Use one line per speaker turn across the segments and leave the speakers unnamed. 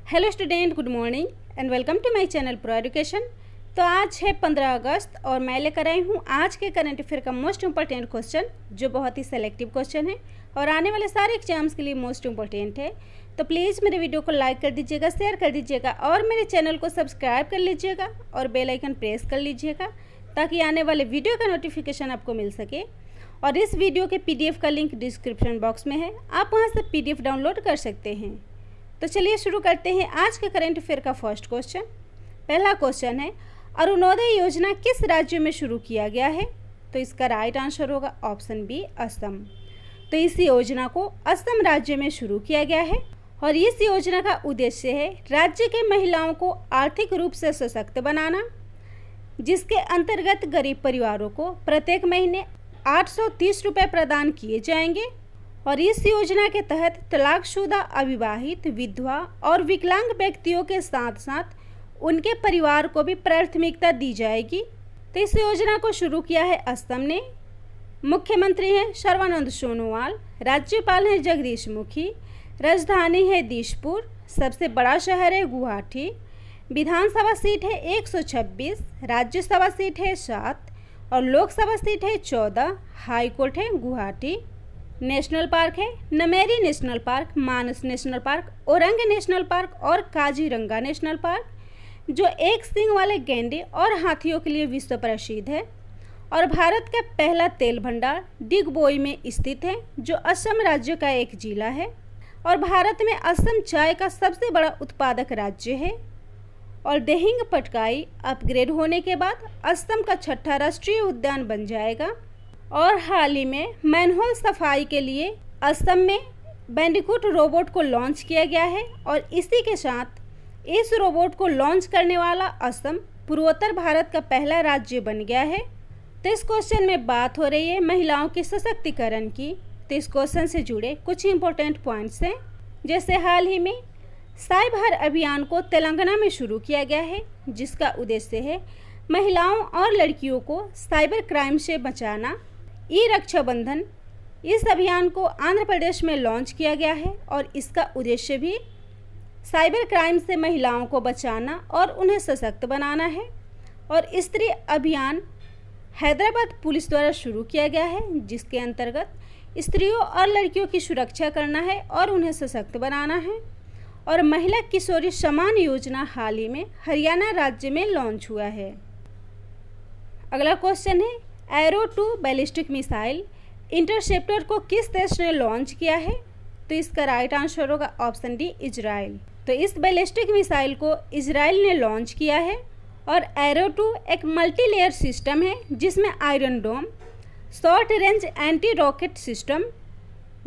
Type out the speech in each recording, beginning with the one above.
Hello student, good morning and welcome to my channel pro education. तो आज है 15 अगस्त और मैं लेकर आई हूँ आज के करंट अफेयर का मोस्ट इम्पॉर्टेंट क्वेश्चन, जो बहुत ही सेलेक्टिव क्वेश्चन है और आने वाले सारे एग्जाम्स के लिए मोस्ट इम्पॉर्टेंट है। तो प्लीज़ मेरे वीडियो को लाइक कर दीजिएगा, शेयर कर दीजिएगा और मेरे चैनल को सब्सक्राइब कर लीजिएगा और बेल आइकन प्रेस कर लीजिएगा ताकि आने वाले वीडियो का नोटिफिकेशन आपको मिल सके। और इस वीडियो के PDF का लिंक डिस्क्रिप्शन बॉक्स में है, आप वहाँ से PDF डाउनलोड कर सकते हैं। तो चलिए शुरू करते हैं आज के करंट अफेयर का फर्स्ट क्वेश्चन। पहला क्वेश्चन है, अरुणोदय योजना किस राज्य में शुरू किया गया है? तो इसका राइट आंसर होगा ऑप्शन बी, असम। तो इस योजना को असम राज्य में शुरू किया गया है और इस योजना का उद्देश्य है राज्य के महिलाओं को आर्थिक रूप से सशक्त बनाना, जिसके अंतर्गत गरीब परिवारों को प्रत्येक महीने 830 रुपये प्रदान किए जाएंगे। और इस योजना के तहत तलाकशुदा, अविवाहित, विधवा और विकलांग व्यक्तियों के साथ साथ उनके परिवार को भी प्राथमिकता दी जाएगी। तो इस योजना को शुरू किया है असम ने। मुख्यमंत्री हैं सर्बानंद सोनोवाल, राज्यपाल हैं जगदीश मुखी, राजधानी है दिसपुर, सबसे बड़ा शहर है गुवाहाटी, विधानसभा सीट है 126, राज्यसभा सीट है 7 और लोकसभा सीट है 14, हाई कोर्ट है गुवाहाटी। नेशनल पार्क है Nameri national park, Manas national park, Orang national park और काजीरंगा नेशनल पार्क, जो एक सींग वाले गैंडे और हाथियों के लिए विश्व प्रसिद्ध है। और भारत का पहला तेल भंडार डिगबोई में स्थित है, जो असम राज्य का एक जिला है। और भारत में असम चाय का सबसे बड़ा उत्पादक राज्य है। और दिहिंग पटकाई अपग्रेड होने के बाद असम का छठा राष्ट्रीय उद्यान बन जाएगा। और हाल ही में मैनहोल सफाई के लिए असम में बैंडिकूट रोबोट को लॉन्च किया गया है और इसी के साथ इस रोबोट को लॉन्च करने वाला असम पूर्वोत्तर भारत का पहला राज्य बन गया है। तो इस क्वेश्चन में बात हो रही है महिलाओं के सशक्तिकरण की। तो इस क्वेश्चन से जुड़े कुछ इंपॉर्टेंट पॉइंट्स हैं, जैसे हाल ही में साइबर अभियान को तेलंगाना में शुरू किया गया है, जिसका उद्देश्य है महिलाओं और लड़कियों को साइबर क्राइम से बचाना। ई रक्षाबंधन, इस अभियान को आंध्र प्रदेश में लॉन्च किया गया है और इसका उद्देश्य भी साइबर क्राइम से महिलाओं को बचाना और उन्हें सशक्त बनाना है। और स्त्री अभियान हैदराबाद पुलिस द्वारा शुरू किया गया है, जिसके अंतर्गत स्त्रियों और लड़कियों की सुरक्षा करना है और उन्हें सशक्त बनाना है। और महिला किशोरी सम्मान योजना हाल ही में हरियाणा राज्य में लॉन्च हुआ है। अगला क्वेश्चन है, एरो 2 बैलिस्टिक मिसाइल इंटरसेप्टर को किस देश ने लॉन्च किया है? तो इसका राइट आंसर होगा ऑप्शन डी, इजराइल। तो इस बैलिस्टिक मिसाइल को इजराइल ने लॉन्च किया है। और एरो 2 एक मल्टी लेयर सिस्टम है, जिसमें Iron Dome, short range anti rocket system,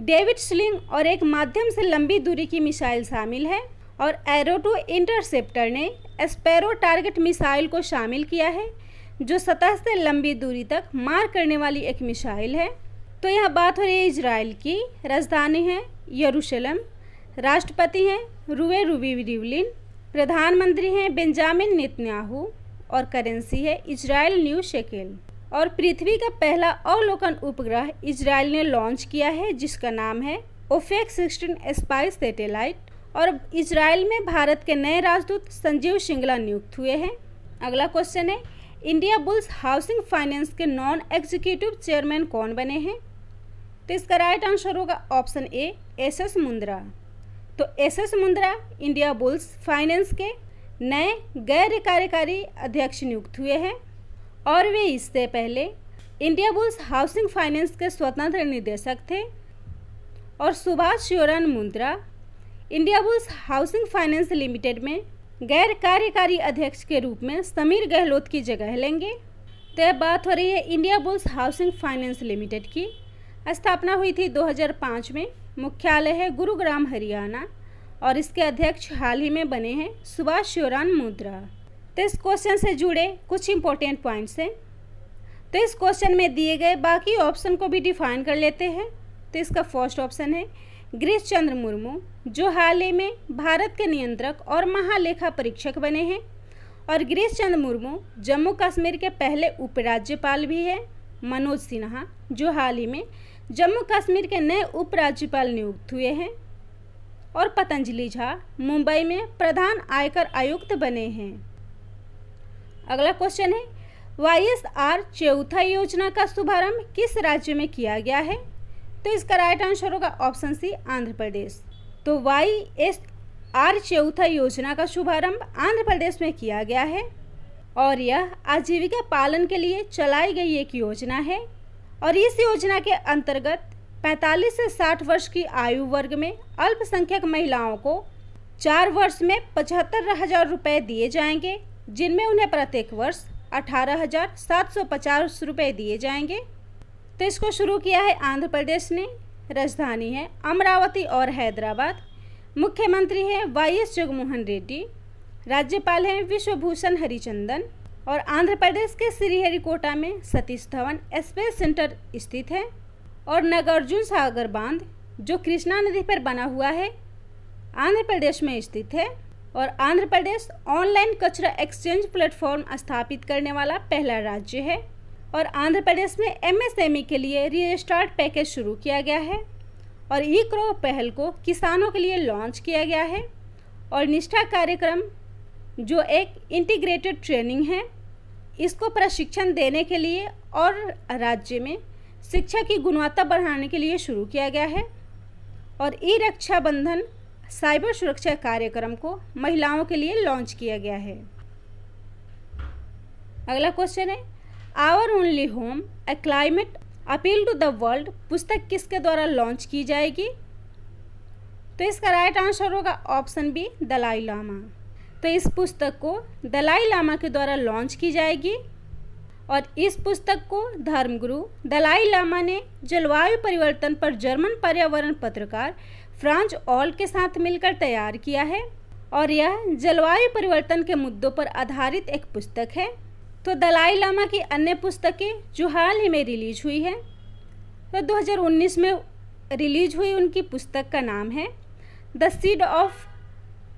David sling और एक माध्यम से लंबी दूरी की मिसाइल शामिल है। और एरो 2 इंटरसेप्टर ने स्पैरो टारगेट मिसाइल को शामिल किया है, जो सतह से लंबी दूरी तक मार करने वाली एक मिसाइल है। तो यह बात हो रही है इजराइल की। राजधानी है यरूशलेम, राष्ट्रपति हैं रूवे रिवलिन, प्रधानमंत्री हैं बेंजामिन नेतन्याहू और करेंसी है इजराइल न्यू शेकेल। और पृथ्वी का पहला अवलोकन उपग्रह इजराइल ने लॉन्च किया है, जिसका नाम है ओफेक 16 स्पाइस सैटेलाइट। और इजराइल में भारत के नए राजदूत संजीव श्रृंगला नियुक्त हुए हैं। अगला क्वेश्चन है, इंडिया बुल्स हाउसिंग फाइनेंस के नॉन एग्जीक्यूटिव चेयरमैन कौन बने हैं? तो इसका राइट आंसर होगा ऑप्शन ए, SS मुंद्रा। तो SS Mundra India bulls finance के नए गैर कार्यकारी अध्यक्ष नियुक्त हुए हैं और वे इससे पहले इंडिया बुल्स हाउसिंग फाइनेंस के स्वतंत्र निदेशक थे। और Subhash Shivratan Mundra Indiabulls housing finance limited में गैर कार्यकारी अध्यक्ष के रूप में समीर गहलोत की जगह लेंगे। तो यह बात हो रही है India bulls housing finance limited की। स्थापना हुई थी 2005 में, मुख्यालय है गुरुग्राम हरियाणा और इसके अध्यक्ष हाल ही में बने हैं सुभाष शिवरान मुंद्रा। तो इस क्वेश्चन से जुड़े कुछ इंपॉर्टेंट पॉइंट्स हैं। तो इस क्वेश्चन में दिए गए बाकी ऑप्शन को भी डिफाइन कर लेते हैं। तो इसका फर्स्ट ऑप्शन है गिरीश चंद्र मुर्मू, जो हाल ही में भारत के नियंत्रक और महालेखा परीक्षक बने हैं। और गिरीश चंद्र मुर्मू जम्मू कश्मीर के पहले उपराज्यपाल भी हैं। मनोज सिन्हा, जो हाल ही में जम्मू कश्मीर के नए उपराज्यपाल नियुक्त हुए हैं। और पतंजलि झा मुंबई में प्रधान आयकर आयुक्त बने हैं। अगला क्वेश्चन है, YSR चौथा योजना का शुभारंभ किस राज्य में किया गया है? तो इसका राइट आंसर होगा ऑप्शन सी, आंध्र प्रदेश। तो YSR चौथा योजना का शुभारंभ आंध्र प्रदेश में किया गया है और यह आजीविका पालन के लिए चलाई गई एक योजना है और इस योजना के अंतर्गत 45 से 60 वर्ष की आयु वर्ग में अल्पसंख्यक महिलाओं को 4 वर्ष में 75,000 रुपये दिए जाएंगे, जिनमें उन्हें प्रत्येक वर्ष 18,750 रुपये दिए जाएंगे। तो इसको शुरू किया है आंध्र प्रदेश ने। राजधानी है अमरावती और हैदराबाद। मुख्यमंत्री है YS जगनमोहन रेड्डी। राज्यपाल हैं विश्वभूषण हरिचंदन और आंध्र प्रदेश के श्रीहरिकोटा में सतीश धवन स्पेस सेंटर स्थित है और नागार्जुन सागर बांध जो कृष्णा नदी पर बना हुआ है आंध्र प्रदेश में स्थित है और आंध्र प्रदेश ऑनलाइन कचरा एक्सचेंज प्लेटफॉर्म स्थापित करने वाला पहला राज्य है और आंध्र प्रदेश में MSME के लिए रीस्टार्ट पैकेज शुरू किया गया है और ई-क्रॉप पहल को किसानों के लिए लॉन्च किया गया है और निष्ठा कार्यक्रम जो एक इंटीग्रेटेड ट्रेनिंग है, इसको प्रशिक्षण देने के लिए और राज्य में शिक्षा की गुणवत्ता बढ़ाने के लिए शुरू किया गया है और ई-रक्षा बंधन साइबर सुरक्षा कार्यक्रम को महिलाओं के लिए लॉन्च किया गया है। अगला क्वेश्चन है, our only home a climate appeal to the world पुस्तक किसके द्वारा लॉन्च की जाएगी? तो इसका राइट आंसर होगा ऑप्शन बी, दलाई लामा। तो इस पुस्तक को दलाई लामा के द्वारा लॉन्च की जाएगी और इस पुस्तक को धर्मगुरु दलाई लामा ने जलवायु परिवर्तन पर जर्मन पर्यावरण पत्रकार फ्रांज ऑल के साथ मिलकर तैयार किया है और यह जलवायु परिवर्तन के मुद्दों पर आधारित एक पुस्तक है। तो दलाई लामा की अन्य पुस्तकें जो हाल ही में रिलीज हुई है, तो 2019 में रिलीज हुई उनकी पुस्तक का नाम है the seed of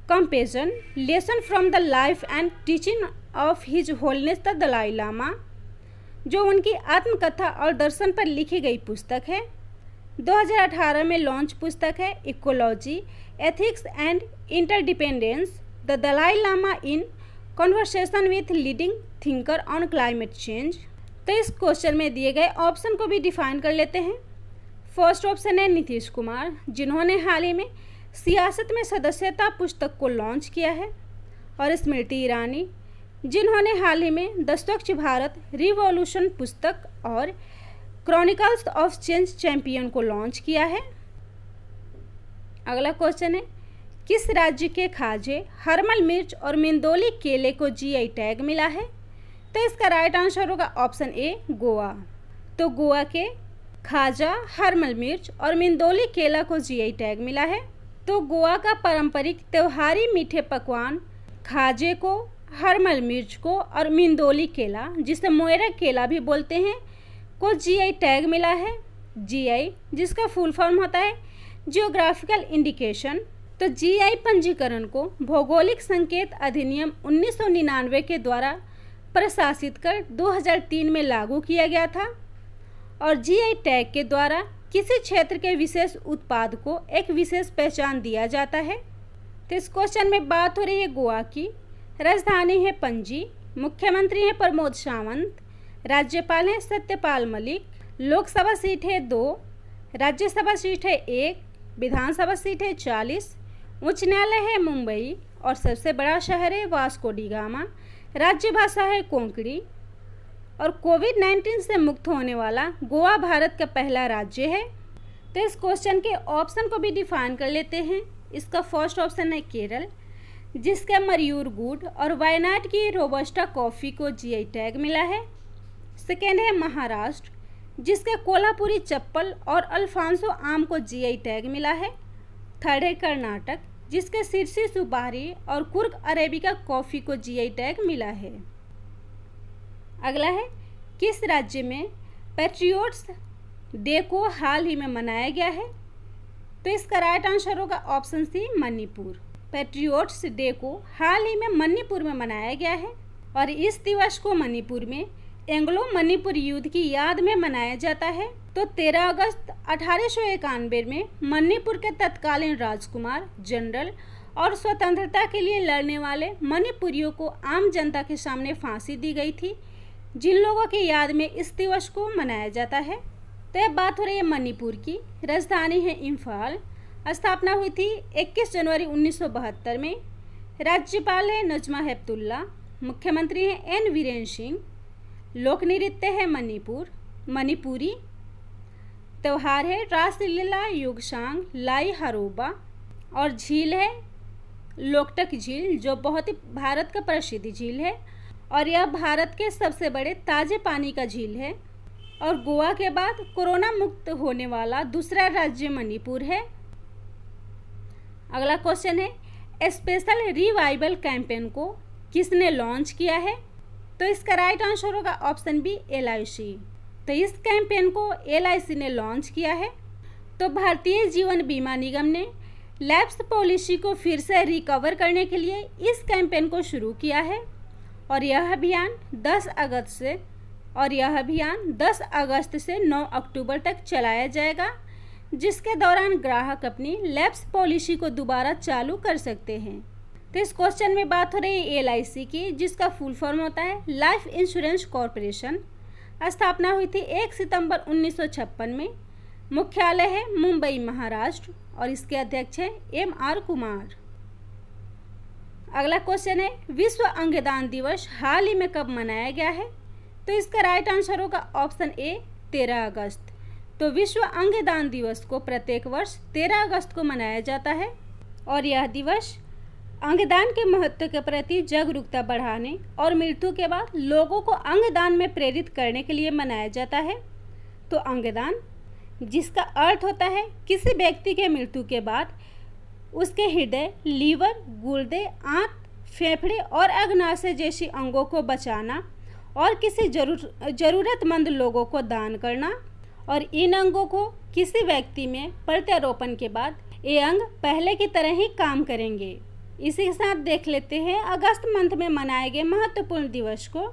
compassion, lesson from the life and teaching of his holiness the Dalai Lama, जो उनकी आत्मकथा और दर्शन पर लिखी गई पुस्तक है। 2018 में लॉन्च पुस्तक है ecology, ethics and interdependence the Dalai Lama in conversation with leading thinker on climate change. तो इस क्वेश्चन में दिए गए ऑप्शन को भी डिफाइन कर लेते हैं। फर्स्ट ऑप्शन है नीतीश कुमार, जिन्होंने हाल ही में सियासत में सदस्यता पुस्तक को लॉन्च किया है और स्मृति ईरानी, जिन्होंने हाल ही में द स्वच्छ भारत रिवॉल्यूशन पुस्तक और क्रॉनिकल्स ऑफ चेंज चैंपियन को लॉन्च किया है। अगला क्वेश्चन है, किस राज्य के खाजे हरमल मिर्च और मिंदोली केले को GI टैग मिला है? तो इसका राइट आंसर होगा ऑप्शन ए, गोवा। तो गोवा के खाजा हरमल मिर्च और मिंदोली केला को GI टैग मिला है। तो गोवा का पारंपरिक त्योहारी मीठे पकवान खाजे को, हरमल मिर्च को और मिंदोली केला, जिसे मोयरा केला भी बोलते हैं, को GI टैग मिला है। GI जिसका फुल फॉर्म होता है जियोग्राफिकल इंडिकेशन। तो GI पंजीकरण को भौगोलिक संकेत अधिनियम 1999 के द्वारा प्रशासित कर 2003 में लागू किया गया था और GI टैग के द्वारा किसी क्षेत्र के विशेष उत्पाद को एक विशेष पहचान दिया जाता है। तो इस क्वेश्चन में बात हो रही है गोवा की। राजधानी है पणजी, मुख्यमंत्री हैं प्रमोद सावंत, राज्यपाल हैं सत्यपाल मलिक, लोकसभा सीट है 2, राज्यसभा सीट है 1, विधानसभा सीट है 40, उच्च न्यायालय है मुंबई और सबसे बड़ा शहर है वास्को डी गामा। राज्य भाषा है कोंकणी और कोविड-19 से मुक्त होने वाला गोवा भारत का पहला राज्य है। तो इस क्वेश्चन के ऑप्शन को भी डिफाइन कर लेते हैं। इसका फर्स्ट ऑप्शन है केरल, जिसके मयूर गुड़ और वायनाड की रोबस्टा कॉफ़ी को GI टैग मिला है। सेकेंड है महाराष्ट्र, जिसके कोल्हापुरी चप्पल और अल्फांसो आम को GI टैग मिला है। थर्ड है कर्नाटक, जिसके सिरसी सुपारी और कुर्ग अरेबिका कॉफ़ी को GI टैग मिला है। अगला है, किस राज्य में पैट्रियोट्स डे को हाल ही में मनाया गया है? तो इसका राइट आंसर होगा option C, Manipur. Patriots day को हाल ही में मणिपुर में मनाया गया है और इस दिवस को मणिपुर में एंग्लो मणिपुर युद्ध की याद में मनाया जाता है तो 13 अगस्त 1891 में मणिपुर के तत्कालीन राजकुमार जनरल और स्वतंत्रता के लिए लड़ने वाले मणिपुरियों को आम जनता के सामने फांसी दी गई थी, जिन लोगों की याद में इस दिवस को मनाया जाता है। तो यह बात हो रही है मणिपुर की। राजधानी है इम्फाल। स्थापना हुई थी 21 जनवरी 1972 में। राज्यपाल है नजमा हेपतुल्ला। मुख्यमंत्री हैं एन वीरेन सिंह। लोक नृत्य है मणिपुरी। त्यौहार है रासलीला योगसांग लाई हरोबा। और झील है लोकटक झील, जो बहुत ही भारत का प्रसिद्ध झील है और यह भारत के सबसे बड़े ताजे पानी का झील है। और गोवा के बाद कोरोना मुक्त होने वाला दूसरा राज्य मणिपुर है। अगला क्वेश्चन है स्पेशल रिवाइवल कैंपेन को किसने लॉन्च किया है? तो इसका राइट आंसर होगा ऑप्शन बी LIC। तो इस कैंपेन को LIC ने लॉन्च किया है। तो भारतीय जीवन बीमा निगम ने लैप्स पॉलिसी को फिर से रिकवर करने के लिए इस कैंपेन को शुरू किया है और यह अभियान 10 अगस्त से 9 अक्टूबर तक चलाया जाएगा, जिसके दौरान ग्राहक अपनी लैप्स पॉलिसी को दोबारा चालू कर सकते हैं। तो इस क्वेश्चन में बात हो रही है LIC की, जिसका फुल फॉर्म होता है लाइफ इंश्योरेंस कॉरपोरेशन। स्थापना हुई थी 1 सितंबर 1956 में। मुख्यालय है मुंबई महाराष्ट्र और इसके अध्यक्ष हैं MR कुमार। अगला क्वेश्चन है विश्व अंगदान दिवस हाल ही में कब मनाया गया है? तो इसका राइट आंसर होगा ऑप्शन ए 13 अगस्त। तो विश्व अंगदान दिवस को प्रत्येक वर्ष 13 अगस्त को मनाया जाता है और यह दिवस अंगदान के महत्व के प्रति जागरूकता बढ़ाने और मृत्यु के बाद लोगों को अंगदान में प्रेरित करने के लिए मनाया जाता है। तो अंगदान, जिसका अर्थ होता है किसी व्यक्ति के मृत्यु के बाद उसके हृदय, लीवर, गुर्दे, आंत, फेफड़े और अग्नाशय जैसी अंगों को बचाना और किसी जरूरतमंद लोगों को दान करना, और इन अंगों को किसी व्यक्ति में प्रत्यारोपण के बाद ये अंग पहले की तरह ही काम करेंगे। इसी के साथ देख लेते हैं अगस्त मंथ में मनाए गए महत्वपूर्ण दिवस को।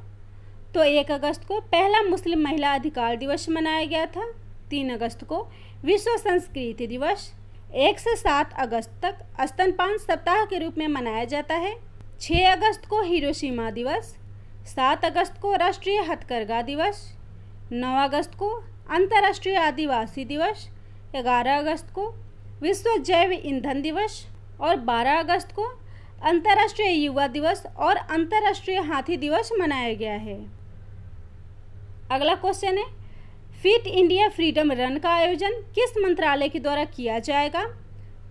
तो 1 अगस्त को पहला मुस्लिम महिला अधिकार दिवस मनाया गया था। 3 अगस्त को विश्व संस्कृति दिवस। 1 से 7 अगस्त तक स्तनपान सप्ताह के रूप में मनाया जाता है। 6 अगस्त को हिरोशिमा दिवस। 7 अगस्त को राष्ट्रीय हथकरघा दिवस। 9 अगस्त को अंतर्राष्ट्रीय आदिवासी दिवस। 11 अगस्त को विश्व जैव ईंधन दिवस और 12 अगस्त को अंतर्राष्ट्रीय युवा दिवस और अंतर्राष्ट्रीय हाथी दिवस मनाया गया है। अगला क्वेश्चन है फिट इंडिया फ्रीडम रन का आयोजन किस मंत्रालय के द्वारा किया जाएगा?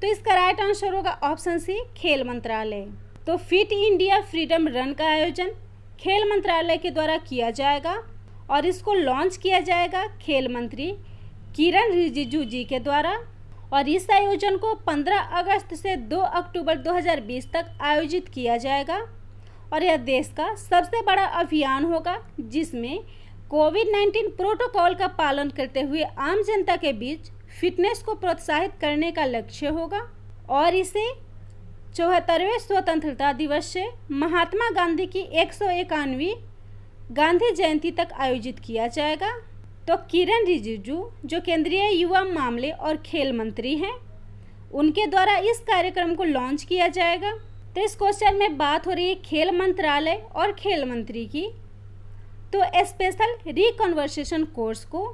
तो इसका राइट आंसर होगा ऑप्शन सी खेल मंत्रालय। तो फिट इंडिया फ्रीडम रन का आयोजन खेल मंत्रालय के द्वारा किया जाएगा और इसको लॉन्च किया जाएगा खेल मंत्री किरण रिजिजू जी के द्वारा। और इस आयोजन को 15 अगस्त से 2 अक्टूबर 2020 तक आयोजित किया जाएगा और यह देश का सबसे बड़ा अभियान होगा, जिसमें कोविड-19 प्रोटोकॉल का पालन करते हुए आम जनता के बीच फिटनेस को प्रोत्साहित करने का लक्ष्य होगा। और इसे 74वें स्वतंत्रता दिवस से महात्मा गांधी की 151वीं गांधी जयंती तक आयोजित किया जाएगा। तो किरण रिजिजू जो केंद्रीय युवा मामले और खेल मंत्री हैं, उनके द्वारा इस कार्यक्रम को लॉन्च किया जाएगा। तो इस क्वेश्चन में बात हो रही है खेल मंत्रालय और खेल मंत्री की। तो स्पेशल रिकन्वर्सेशन कोर्स को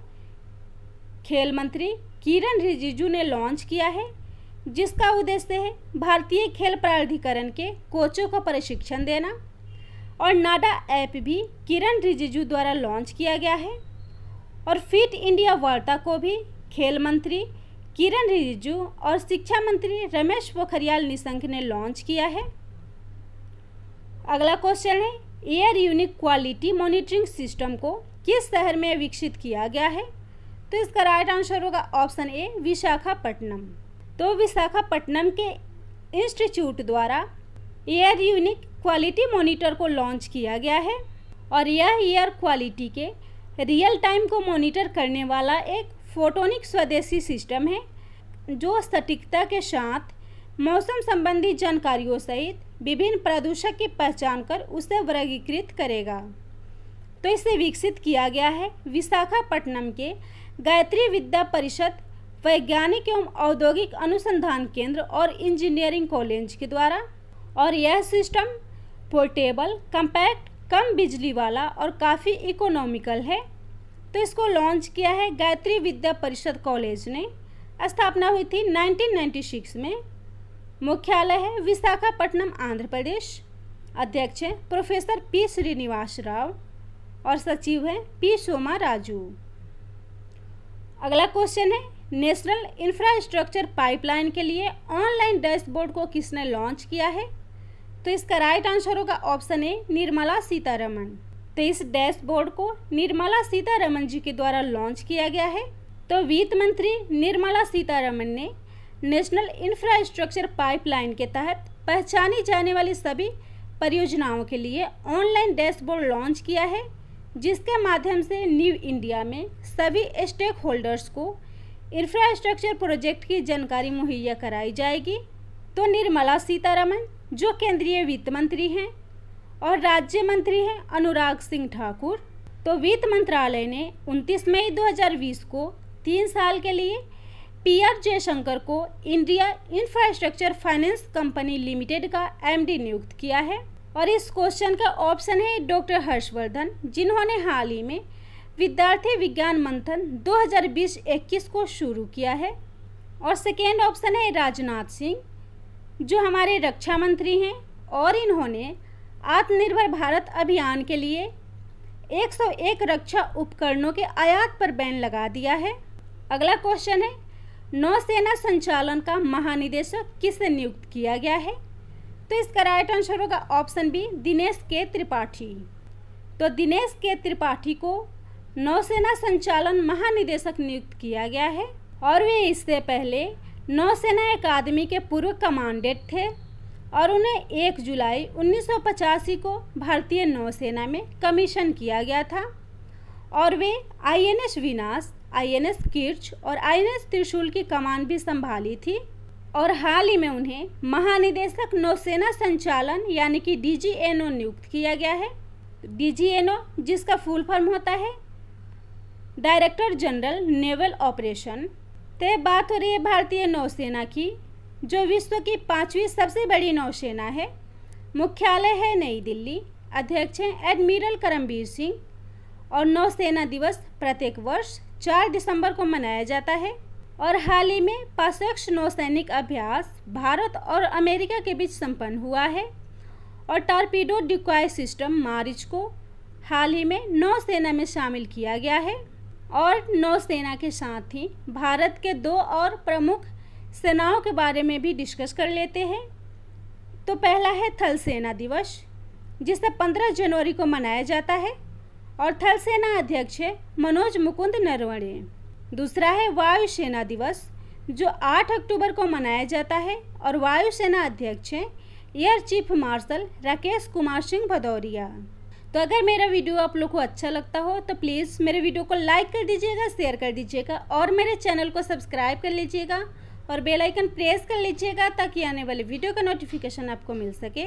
खेल मंत्री किरण रिजिजू ने लॉन्च किया है, जिसका उद्देश्य है भारतीय खेल प्राधिकरण के कोचों को प्रशिक्षण देना। और नाडा ऐप भी किरण रिजिजू द्वारा लॉन्च किया गया है। और फिट इंडिया वार्ता को भी खेल मंत्री किरण रिजिजू और शिक्षा मंत्री रमेश पोखरियाल निशंक ने लॉन्च किया है। अगला क्वेश्चन है air unique quality monitoring system को किस शहर में विकसित किया गया है? तो इसका राइट आंसर होगा ऑप्शन ए विशाखापट्टनम। तो विशाखापट्टनम के इंस्टीट्यूट द्वारा एयर यूनिक क्वालिटी मॉनिटर को लॉन्च किया गया है और यह एयर क्वालिटी के रियल टाइम को मॉनिटर करने वाला एक फोटोनिक स्वदेशी सिस्टम है, जो सटीकता के साथ मौसम संबंधी जानकारियों सहित विभिन्न प्रदूषक की पहचान कर उसे वर्गीकृत करेगा। तो इसे विकसित किया गया है विशाखापट्टनम के गायत्री विद्या परिषद वैज्ञानिक एवं औद्योगिक अनुसंधान केंद्र और इंजीनियरिंग कॉलेज के द्वारा। और यह सिस्टम पोर्टेबल, कम्पैक्ट, कम बिजली वाला और काफ़ी इकोनॉमिकल है। तो इसको लॉन्च किया है गायत्री विद्या परिषद कॉलेज ने। स्थापना हुई थी 1996 में। मुख्यालय है विशाखापट्टनम, आंध्र प्रदेश। अध्यक्ष हैं प्रोफेसर पी श्रीनिवास राव और सचिव हैं पी सोमा राजू। अगला क्वेश्चन है, नेशनल इंफ्रास्ट्रक्चर पाइपलाइन के लिए ऑनलाइन डैशबोर्ड को किसने लॉन्च किया है? तो इसका राइट आंसर होगा ऑप्शन ए, निर्मला सीतारमण। तो इस डैशबोर्ड को निर्मला सीतारमण जी के द्वारा लॉन्च किया गया है। तो वित्त मंत्री निर्मला सीतारमण ने नेशनल इंफ्रास्ट्रक्चर पाइपलाइन के तहत पहचानी जाने वाली सभी परियोजनाओं के लिए ऑनलाइन डैशबोर्ड लॉन्च किया है, जिसके माध्यम से न्यू इंडिया में सभी स्टेक होल्डर्स को इंफ्रास्ट्रक्चर प्रोजेक्ट की जानकारी मुहैया कराई जाएगी। तो निर्मला सीतारमण जो केंद्रीय वित्त मंत्री हैं और राज्य मंत्री हैं अनुराग सिंह ठाकुर। तो वित्त मंत्रालय ने 29 मई 2020 को 3 साल के लिए PR जयशंकर को India infrastructure finance company limited का MD नियुक्त किया है। और इस क्वेश्चन का ऑप्शन है डॉक्टर हर्षवर्धन, जिन्होंने हाल ही में विद्यार्थी विज्ञान मंथन 2020-21 को शुरू किया है। और सेकेंड ऑप्शन है राजनाथ सिंह, जो हमारे रक्षा मंत्री हैं और इन्होंने आत्मनिर्भर भारत अभियान के लिए 101 रक्षा उपकरणों के आयात पर बैन लगा दिया है। अगला क्वेश्चन है, नौसेना संचालन का महानिदेशक किसे नियुक्त किया गया है? तो इसका राइट आंसर होगा ऑप्शन बी, दिनेश के त्रिपाठी। तो दिनेश के त्रिपाठी को नौसेना संचालन महानिदेशक नियुक्त किया गया है और वे इससे पहले नौसेना अकादमी के पूर्व कमांडेंट थे और उन्हें 1 जुलाई 1985 को भारतीय नौसेना में कमीशन किया गया था। और वे INS विनाश, INS किर्च और INS त्रिशूल की कमान भी संभाली थी। और हाल ही में उन्हें महानिदेशक नौसेना संचालन यानी कि DGNO नियुक्त किया गया है। DGNO जिसका फुल फॉर्म होता है डायरेक्टर जनरल नेवल ऑपरेशन। तो बात हो रही है भारतीय नौसेना की, जो विश्व की 5वीं सबसे बड़ी नौसेना है। मुख्यालय है नई दिल्ली। अध्यक्ष हैं एडमिरल करमबीर सिंह। और नौसेना दिवस प्रत्येक वर्ष 4 दिसंबर को मनाया जाता है। और हाल ही में प्रत्यक्ष नौसैनिक अभ्यास भारत और अमेरिका के बीच संपन्न हुआ है। और टॉर्पीडो डिकॉय सिस्टम मार्च को हाल ही में नौसेना में शामिल किया गया है। और नौसेना के साथ ही भारत के 2 और प्रमुख सेनाओं के बारे में भी डिस्कस कर लेते हैं। तो पहला है थल सेना दिवस, जिसे 15 जनवरी को मनाया जाता है और थल सेना अध्यक्ष है मनोज मुकुंद नरवणे। दूसरा है वायुसेना दिवस, जो 8 अक्टूबर को मनाया जाता है और वायुसेना अध्यक्ष हैं air chief marshal Rakesh Kumar Singh Bhadauria. तो अगर मेरा वीडियो आप लोग को अच्छा लगता हो तो प्लीज़ मेरे वीडियो को लाइक कर दीजिएगा, शेयर कर दीजिएगा और मेरे चैनल को सब्सक्राइब कर लीजिएगा और बेल आइकन प्रेस कर लीजिएगा, ताकि आने वाले वीडियो का नोटिफिकेशन आपको मिल सके।